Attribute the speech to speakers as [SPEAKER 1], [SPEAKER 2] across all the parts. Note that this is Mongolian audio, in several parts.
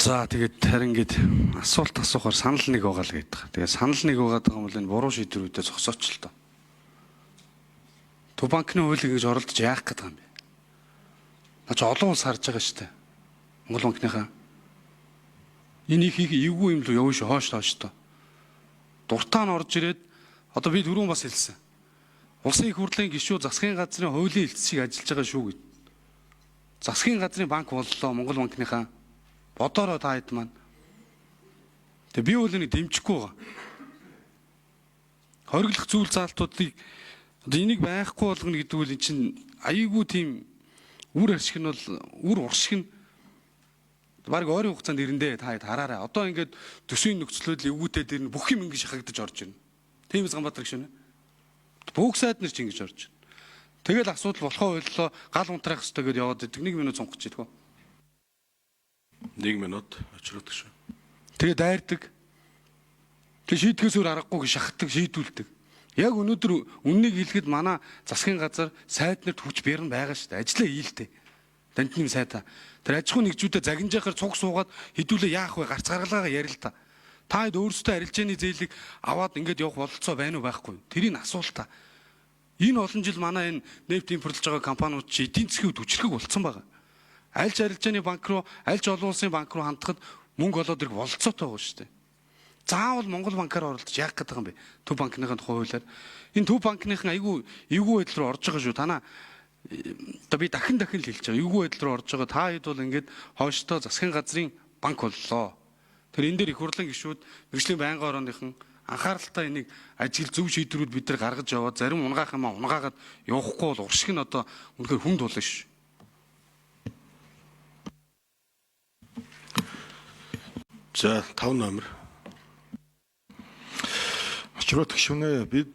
[SPEAKER 1] За тэгээд харин ингээд асуулт асуухаар санал нэг байгаа л гэдэг. Тэгээд санал нэг байгаа юм бол энэ буруу шийдвэрүүдэд зогсооч л доо. Төв банкны хуулийг гэж оролдож яах гэдэг юм бэ? Наач олон улс харж байгаа шүү дээ. Монгол банкныхаа энэ их эвгүй юм л явна шүү хоош доо. Дуртаа нь орж ирээд одоо би түрүүн бас хэлсэн. Улсын их хурлын гишүүд засгийн газрын хуулийн хэлтсийг ажиллаж байгаа шүү гэд. Засгийн газрын банк боллоо Монгол банкныхаа бодороо та хэд маань. Тэгээ би бол энийг дэмжихгүй байгаа. Хориглох зүйл заалтуудыг одоо энийг байхгүй болгоно гэдэг үл эн чинь аяйгүй тийм үр ашиг нь бол үр уршиг нь баг ойрын хугацаанд ирэндээ та хэд хараарай. Одоо ингээд төсвийн нөхцлөл эвгүүтэй дээр нь бүх юм ингэ шахагдаж орж байна. Тийм Ганбаатар гişүнэ. Бүгд сайд нар ч ингэж орж байна. Тэгэл асуудал болохоо боллоо гал унтраах хэрэгтэй гэдээ яваад идэг 1 минут сонгоч идэггүй.
[SPEAKER 2] 1 минут очроодаг шүү.
[SPEAKER 1] Тэгээ дайрдаг. Тэг шийдгээс өөр аргагүй шахдаг, шийдүүлдэг. Яг өнөөдөр үннийг хэлэхэд манай засгийн газар сайд нарт хүч бэрэн байгаа шүү дээ. Ажлаа ийлтэй. Дандны сайдаа. Тэр аж ахуйн нэгжүүдэд загинжахаар цуг суугаад хэдүүлээ яах вэ? Гарц гаргалгаа ярил л та. Та хэд өөрсдөө арилжааны зээлийг аваад ингэж явах бололцоо байна уу байхгүй. Тэрийг асуултаа. Энэ олон жил манай энэ нефт импортлж байгаа компаниуд чи эдийн засгийн хүчрхэг болцсон байгаа. Альж арилжааны банк руу, альж олон улсын банк руу хандахад мөнгө олоод ирэх бололцоотой байгаа шүү дээ. Заавал Монгол банкаар оролдож яах гэдэг юм бэ? Төв банкныхын хуулиар. Энэ төв банкныхын айгүй эвгүй байдал руу орж байгаа шүү. Танаа одоо би дахин л хэлж байгаа. Эвгүй байдал руу орж байгаа. Та хэд бол ингээд хойштоо засгийн газрын банк боллоо. Тэр энэ дээр их хурлын гишүүд мэргэжлийн байнгын орооныхон анхааралтай энийг ажил зөв шийдвэрүүд бид нар гаргаж яваад зарим унгаах юм аа унгаагаад явахгүй бол уршиг нь одоо үнэхээр хүнд болно ш.
[SPEAKER 2] За 5 номер.
[SPEAKER 3] Очроод гişүнэ бид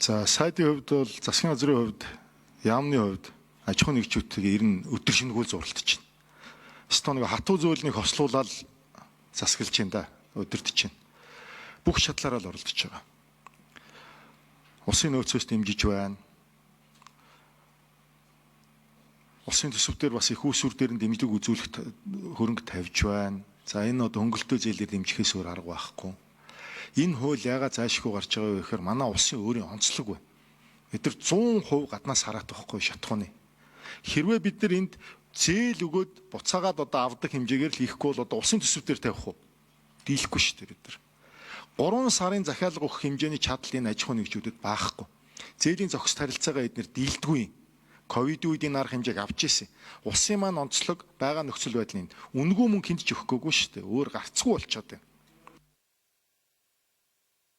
[SPEAKER 3] за сайдын хувьд бол засгийн газрын хувьд яамны хувьд аж ахуйн нэгжүүдтэйгээ ер нь өдөр шингүүл зуралдаж байна. Өстөө нэг хатуу зөөлнийг хослуулаад засаглаж байна да өдөрт чинь. Бүх шатлаараа л оролдож байгаа. Улсын нөөцөөс дэмжиж байна. Улсын төсөвдөр бас их үүсвэр дээр нь дэмжлэг үзүүлэх хөрөнгө тавьж байна. За энэ одоо хөнгөлтөө зээлээр дэмжихээс өөр арга байхгүй. Энэ хууль яагаад заашгүй гарч байгаа вэ гэхээр манай улсын өөрийн онцлог байна. Бид нар 100% гаднаас хараад байхгүй шатхууны. Хэрвээ бид нар энд зээл өгөөд буцаагаад одоо авдаг хэмжээгээр л хийхгүй бол одоо улсын төсөв дээр тавих уу? Дийлэхгүй шүү дээ бид нар. 3 сарын захиалга өгөх хэмжээний чадал энэ аж ахуйн нэгжүүдэд баахгүй. Зээлийн зохист харилцаагаа эднэр дийлдэггүй. Ковид үед энэ арга хэмжээг авч ирсэн. Улсын маань онцлог байгаа нөхцөл байдлын үнэгүй мөнгө хинж өгөхгүйгүй шүү дээ. Өөр гарцгүй болчиход байна.